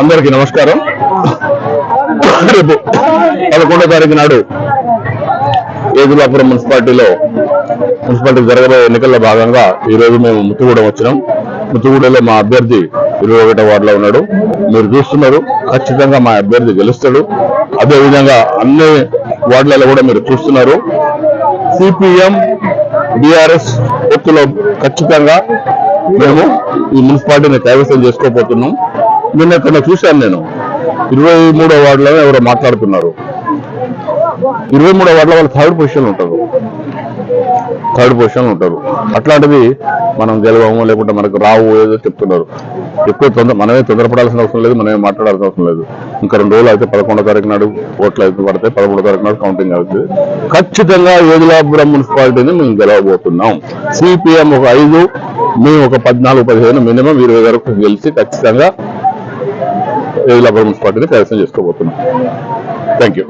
అందరికీ నమస్కారం. రేపు 11వ తారీఖు నాడు ఏదులాపురం మున్సిపాలిటీ జరగబోయే ఎన్నికల్లో భాగంగా ఈ రోజు మేము ముత్తుగూడెం వచ్చినాం. ముత్తుగూడెంలో మా అభ్యర్థి 21వ వార్డులో ఉన్నాడు. మీరు చూస్తున్నారు, ఖచ్చితంగా మా అభ్యర్థి గెలుస్తాడు. అదేవిధంగా అన్ని వార్డులలో కూడా మీరు చూస్తున్నారు, సిపిఎం బీఆర్ఎస్ పొత్తులో ఖచ్చితంగా మేము ఈ మున్సిపాలిటీని కైవసం చేసుకోబోతున్నాం. నిన్న ఇక్కడ చూశాను, నేను 23వ వార్డులో ఎవరో మాట్లాడుతున్నారు. 23వ వార్డులో వాళ్ళు థర్డ్ పొజిషన్ ఉంటారు. అట్లాంటిది మనం గెలవము, లేకుంటే మనకు రావు ఏదో చెప్తున్నారు. మనమే తొందరపడాల్సిన అవసరం లేదు, మనమే మాట్లాడాల్సిన అవసరం లేదు. ఇంకా 2 రోజులు అయితే 11వ తారీఖు నాడు ఓట్లు అయితే పడతాయి, 13వ తారీఖు నాడు కౌంటింగ్ అవుతుంది. ఖచ్చితంగా ఏదులాపురం మున్సిపాలిటీని మేము గెలవబోతున్నాం. సిపిఎం ఒక 5, మేము ఒక 14-15 మినిమం 20 వరకు గెలిచి ఖచ్చితంగా ఏదులాపురం మున్సిపాలిటీని కైవసం చేసుకోబోతున్నాం. Thank you.